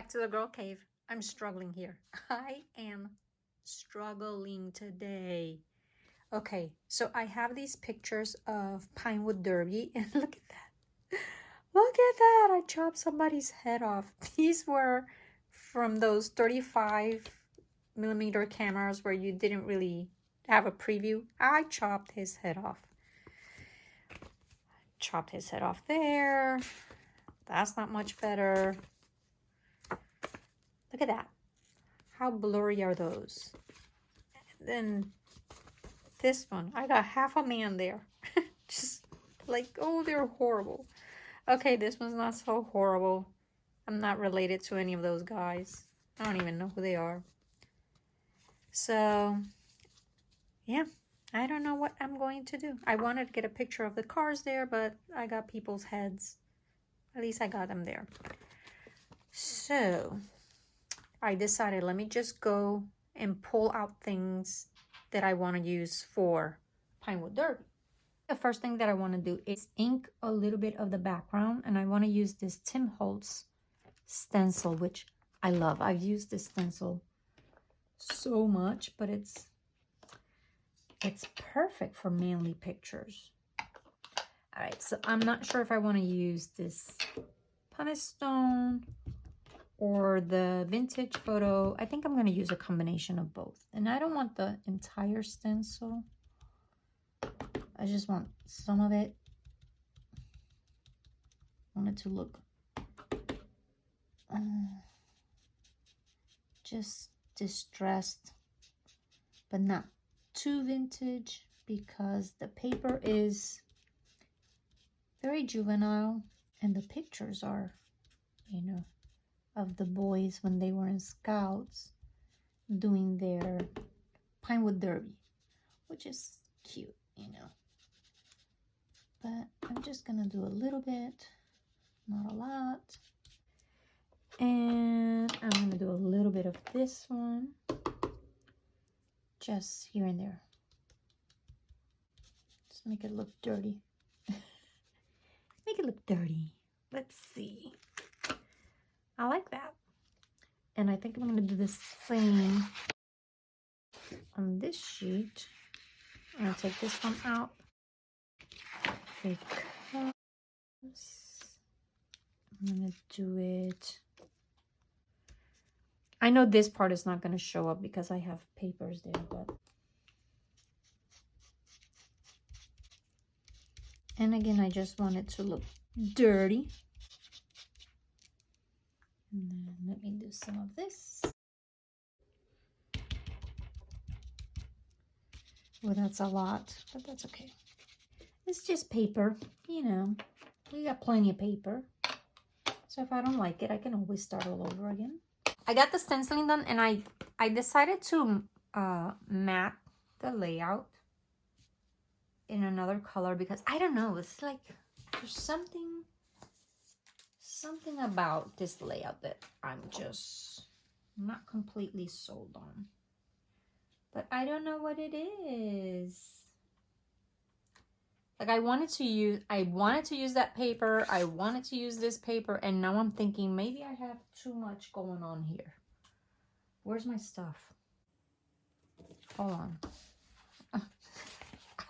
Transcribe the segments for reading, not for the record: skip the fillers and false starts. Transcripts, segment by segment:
back to the girl cave. I'm struggling here. I am struggling today. Okay, so I have these pictures of Pinewood Derby, and look at that. Look at that. I chopped somebody's head off. These were from those 35mm cameras where you didn't really have a preview. I chopped his head off. Chopped his head off there. That's not much better. Look at that. How blurry are those? And then this one, I got half a man there. Just like, oh, they're horrible. Okay, this one's not so horrible. I'm not related to any of those guys. I don't even know who they are. So, yeah, I don't know what I'm going to do. I wanted to get a picture of the cars there, but I got people's heads. At least I got them there. So, I decided, let me just go and pull out things that I want to use for Pinewood Derby. The first thing that I want to do is ink a little bit of the background, and I want to use this Tim Holtz stencil, which I love. I've used this stencil so much, but it's perfect for manly pictures. All right, so I'm not sure if I want to use this pumice stone or the vintage photo. I think I'm going to use a combination of both. And I don't want the entire stencil. I just want some of it. I want it to look just distressed, but not too vintage, because the paper is very juvenile and the pictures are, you know, of the boys when they were in Scouts doing their Pinewood Derby, which is cute, you know. But I'm just gonna do a little bit, not a lot. And I'm gonna do a little bit of this one, just here and there. Just make it look dirty. Make it look dirty. Let's see. I like that. And I think I'm gonna do the same on this sheet. I'm gonna take this one out because I'm gonna do it. I know this part is not gonna show up because I have papers there, but. And again, I just want it to look dirty. And then let me do some of this. Well, that's a lot, but that's okay. It's just paper, you know. We got plenty of paper. So if I don't like it, I can always start all over again. I got the stenciling done, and I decided to matte the layout in another color because I don't know, it's like there's something about this layout that I'm just not completely sold on. But I don't know what it is. Like I wanted to use that paper, I wanted to use this paper, and now I'm thinking maybe I have too much going on here. Where's my stuff? Hold on.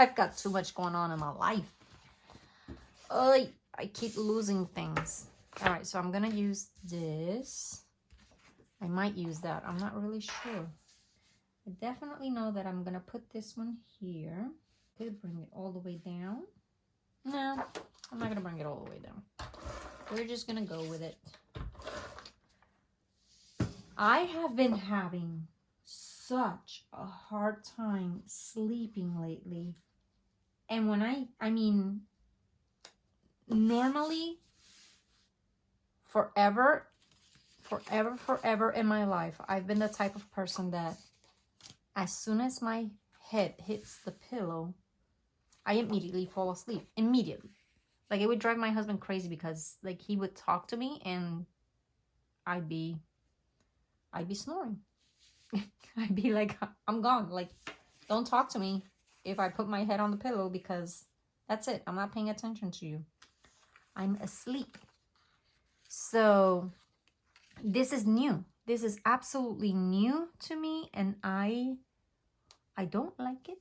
I've got too much going on in my life. I keep losing things. All right, so I'm gonna use this. I might use that. I'm not really sure. I definitely know that I'm gonna put this one here. Could bring it all the way down. No, I'm not gonna bring it all the way down. We're just gonna go with it. I have been having such a hard time sleeping lately. And when I mean, normally, forever in my life, I've been the type of person that as soon as my head hits the pillow, I immediately fall asleep. Immediately. Like, it would drive my husband crazy because, like, he would talk to me and I'd be snoring. I'd be like, I'm gone. Like, don't talk to me if I put my head on the pillow because that's it. I'm not paying attention to you. I'm asleep. So This is new. This is absolutely new to me, and I don't like it.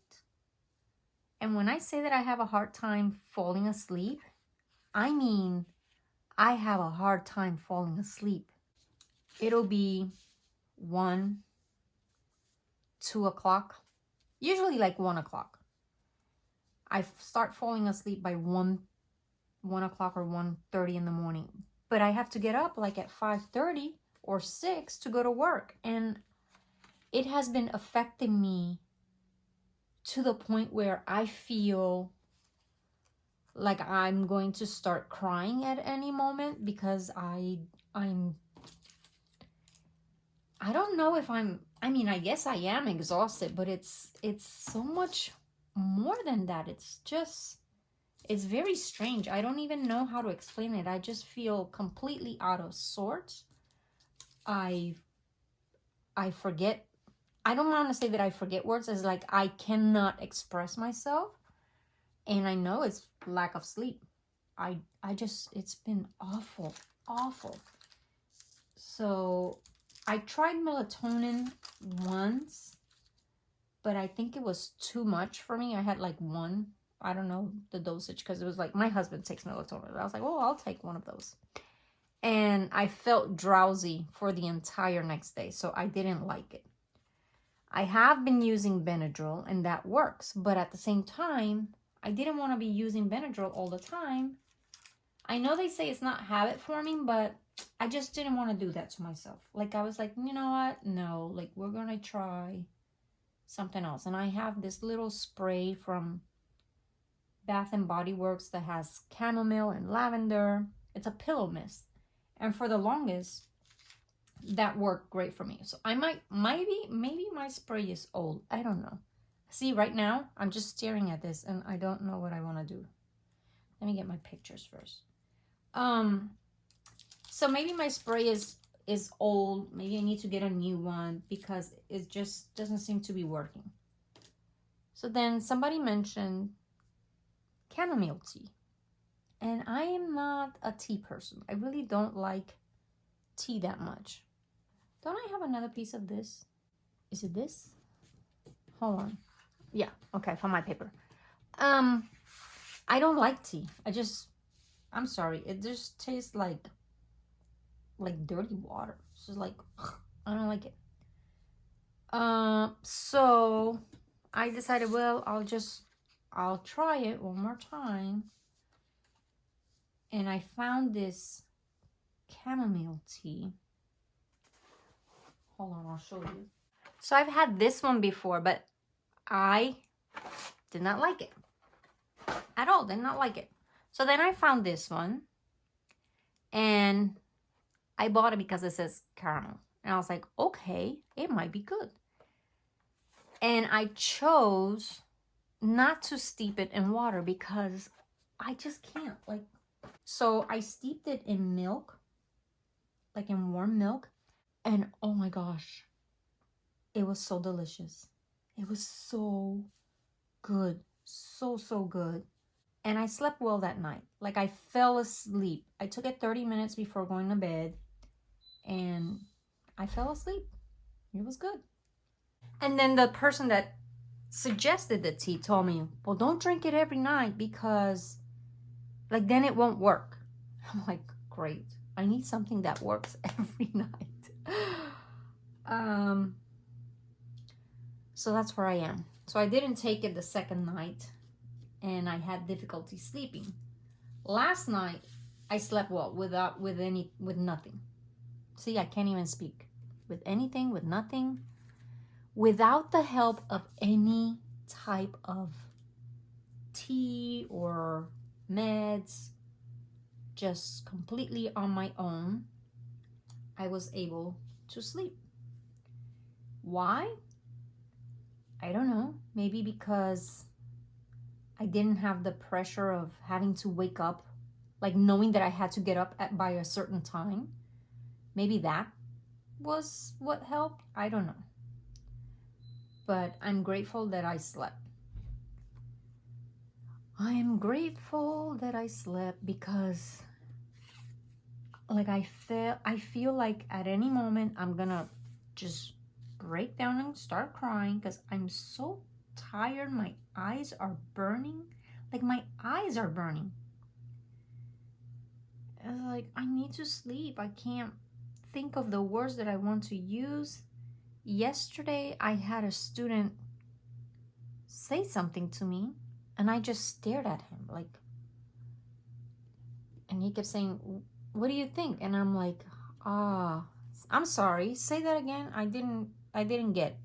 And when I say that I have a hard time falling asleep, I mean I have a hard time falling asleep. It'll be 1, 2 o'clock, usually like 1 o'clock. I start falling asleep by 1 o'clock or 1:30 in the morning. But I have to get up like at 5:30 or 6 to go to work. And it has been affecting me to the point where I feel like I'm going to start crying at any moment because I don't know if I mean, I guess I am exhausted, but it's so much more than that. It's very strange. I don't even know how to explain it. I just feel completely out of sorts. I forget. I don't want to say that I forget words. It's like I cannot express myself. And I know it's lack of sleep. I just, it's been awful, awful. So I tried melatonin once, but I think it was too much for me. I had like one, I don't know the dosage, because it was like my husband takes melatonin. I was like, oh, I'll take one of those. And I felt drowsy for the entire next day, so I didn't like it. I have been using Benadryl, and that works, but at the same time, I didn't want to be using Benadryl all the time. I know they say it's not habit forming, but I just didn't want to do that to myself. Like, I was like, you know what? No, like, we're going to try something else. And I have this little spray from Bath and Body Works that has chamomile and lavender. It's a pillow mist. And for the longest, that worked great for me. So I maybe my spray is old. I don't know. See, right now, I'm just staring at this and I don't know what I want to do. Let me get my pictures first. So maybe my spray is old. Maybe I need to get a new one because it just doesn't seem to be working. So then somebody mentioned chamomile tea. And I am not a tea person. I really don't like tea that much. Don't I have another piece of this? Is it this? Hold on. Yeah, okay, I found my paper. I don't like tea. I'm sorry. It just tastes like dirty water. It's just like, I don't like it. So I decided, well, I'll try it one more time. And I found this chamomile tea. Hold on, I'll show you. So I've had this one before, but I did not like it at all. Did not like it. So then I found this one and I bought it because it says caramel. And I was like, okay, it might be good. And I chose not to steep it in water because I just can't. So I steeped it in milk, like in warm milk. And oh my gosh, it was so delicious. It was so good. So good. And I slept well that night. Like, I fell asleep. I took it 30 minutes before going to bed. And I fell asleep. It was good. And then the person that suggested the tea told me, well, don't drink it every night because, like, then it won't work. I'm like, great. I need something that works every night. So that's where I am. So I didn't take it the second night and I had difficulty sleeping. Last night I slept well with nothing. See, I can't even speak. With anything, with nothing, without the help of any type of tea or meds, just completely on my own, I was able to sleep. Why? I don't know. Maybe because I didn't have the pressure of having to wake up, like knowing that I had to get up by a certain time. Maybe that was what helped. I don't know. But I'm grateful that I slept. I am grateful that I slept because like I feel like at any moment I'm gonna just break down and start crying because I'm so tired. My eyes are burning. Like my eyes are burning. It's like I need to sleep. I can't think of the words that I want to use. Yesterday I had a student say something to me and I just stared at him like, and he kept saying, what do you think? And I'm like, I'm sorry, say that again. I didn't get.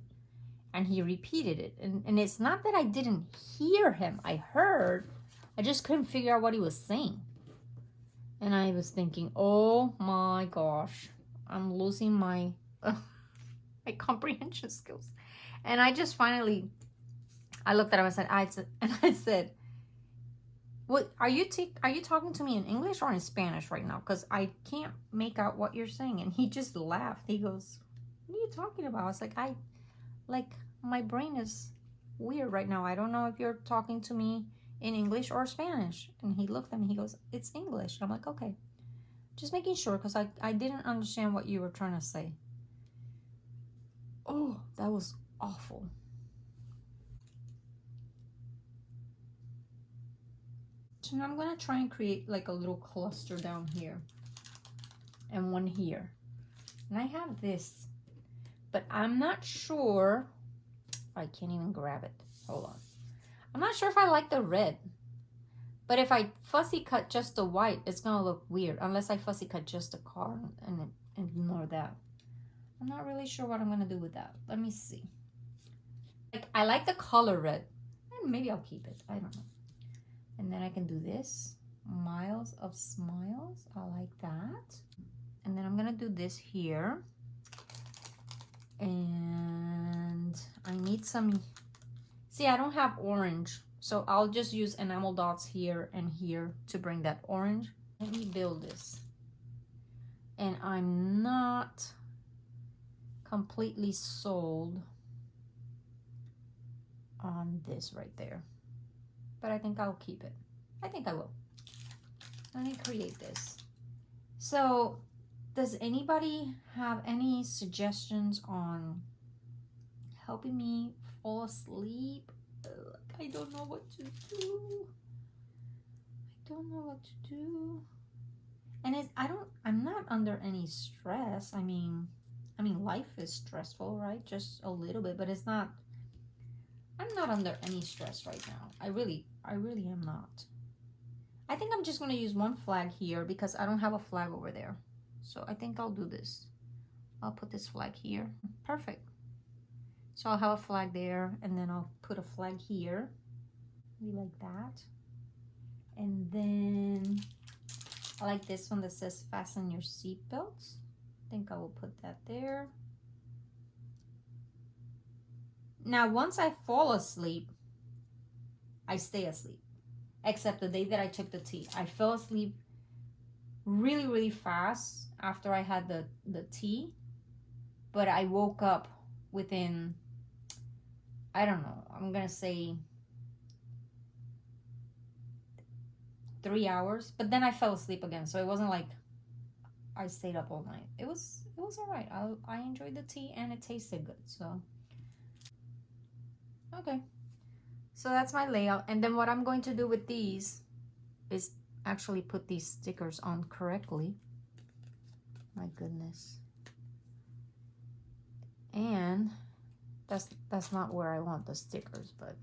And he repeated it, and it's not that I didn't hear him. I heard, I just couldn't figure out what he was saying. And I was thinking, oh my gosh, I'm losing my my comprehension skills. And I just finally, I looked at him and I said, what are you talking to me in English or in Spanish right now? Because I can't make out what you're saying. And he just laughed. He goes, what are you talking about? I was like, my brain is weird right now. I don't know if you're talking to me in English or Spanish. And he looked at me, he goes, it's English. I'm like, okay. Just making sure, because I didn't understand what you were trying to say. Oh, that was awful. So now I'm gonna try and create like a little cluster down here and one here. And I have this, but I'm not sure. I can't even grab it. Hold on. I'm not sure if I like the red. But if I fussy cut just the white, it's gonna look weird. Unless I fussy cut just the car and ignore that. I'm not really sure what I'm gonna do with that. Let me see. Like, I like the color red. And maybe I'll keep it. I don't know. And then I can do this. Miles of Smiles. I like that. And then I'm gonna do this here. And I need some... See, I don't have orange. So I'll just use enamel dots here and here to bring that orange. Let me build this. And I'm not completely sold on this right there. But I think I'll keep it. I think I will. Let me create this. So, does anybody have any suggestions on helping me fall asleep? I don't know what to do. I don't know what to do. And I'm not under any stress. I mean life is stressful, right? Just a little bit, but it's not. I'm not under any stress right now. I really am not. I think I'm just gonna use one flag here because I don't have a flag over there. So I think I'll do this. I'll put this flag here. Perfect. So I'll have a flag there, and then I'll put a flag here. Maybe like that. And then I like this one that says fasten your seatbelts. I think I will put that there. Now, once I fall asleep, I stay asleep. Except the day that I took the tea. I fell asleep really, really fast after I had the tea. But I woke up within, I don't know, I'm gonna say 3 hours. But then I fell asleep again. So it wasn't like I stayed up all night. It was all right. I enjoyed the tea and it tasted good. So, okay. So that's my layout. And then what I'm going to do with these is actually put these stickers on correctly. My goodness. And that's not where I want the stickers, but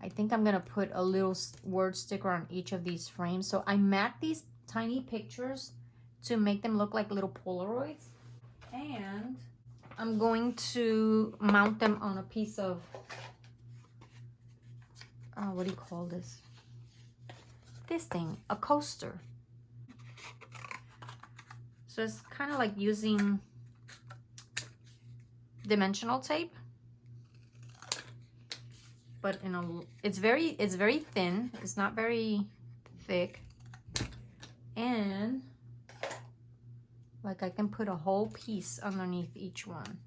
I think I'm gonna put a little word sticker on each of these frames. So I matte these tiny pictures to make them look like little Polaroids. And I'm going to mount them on a piece of, what do you call this? This thing, a coaster. So it's kind of like using dimensional tape, but it's very thin. It's not very thick, and like I can put a whole piece underneath each one,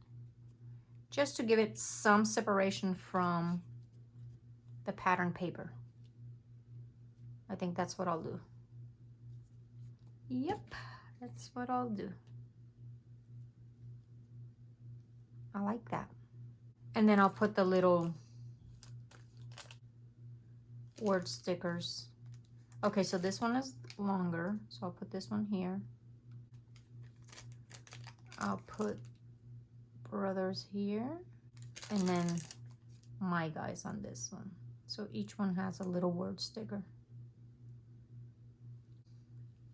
just to give it some separation from the pattern paper. I think that's what I'll do. Yep, that's what I'll do. I like that. And then I'll put the little word stickers. Okay, so this one is longer, so I'll put this one here. I'll put brothers here, and then my guys on this one. So each one has a little word sticker.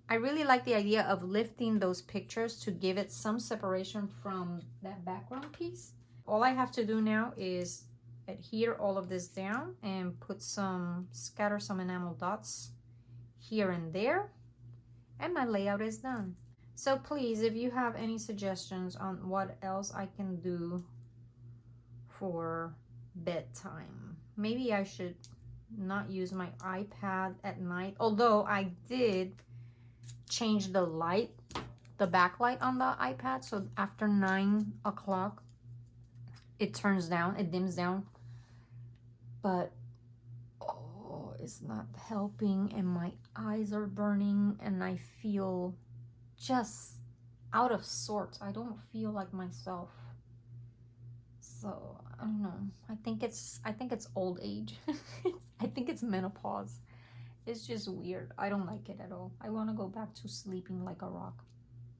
I really like the idea of lifting those pictures to give it some separation from that background piece. All I have to do now is adhere all of this down and scatter some enamel dots here and there, and my layout is done. So please, if you have any suggestions on what else I can do for bedtime, maybe I should not use my iPad at night, although I did change the light, the backlight on the iPad, so after 9 o'clock it turns down, it dims down, but oh, it's not helping, and my eyes are burning, and I feel just out of sorts. I don't feel like myself. So I don't know, I think it's old age. I think it's menopause. It's just weird. I don't like it at all. I want to go back to sleeping like a rock.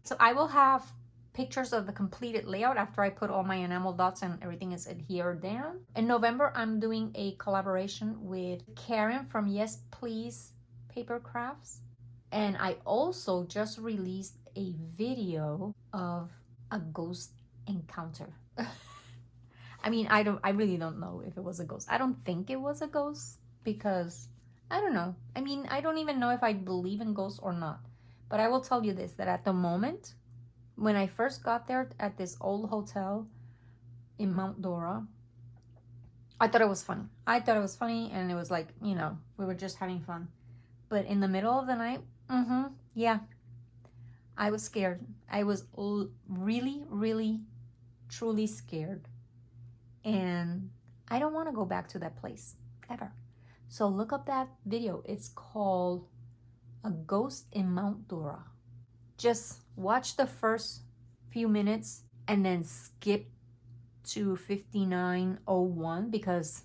So I will have pictures of the completed layout after I put all my enamel dots and everything is adhered down. In November, I'm doing a collaboration with Karen from Yes Please Paper Crafts. And I also just released a video of a ghost encounter. I mean, I really don't know if it was a ghost. I don't think it was a ghost because I don't know. I mean, I don't even know if I believe in ghosts or not. But I will tell you this, that at the moment, when I first got there at this old hotel in Mount Dora, I thought it was funny. I thought it was funny, and it was like, you know, we were just having fun. But in the middle of the night, yeah, I was scared. I was really, really, truly scared. And I don't want to go back to that place, ever. So look up that video. It's called A Ghost in Mount Dora. Just watch the first few minutes and then skip to 59:01 because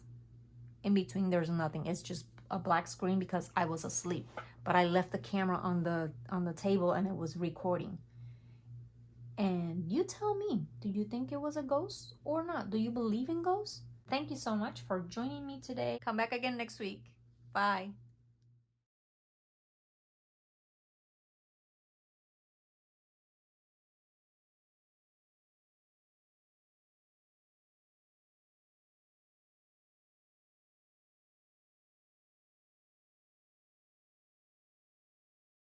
in between there's nothing. It's just a black screen because I was asleep. But I left the camera on the table and it was recording. And you tell me, do you think it was a ghost or not? Do you believe in ghosts? Thank you so much for joining me today. Come back again next week. Bye.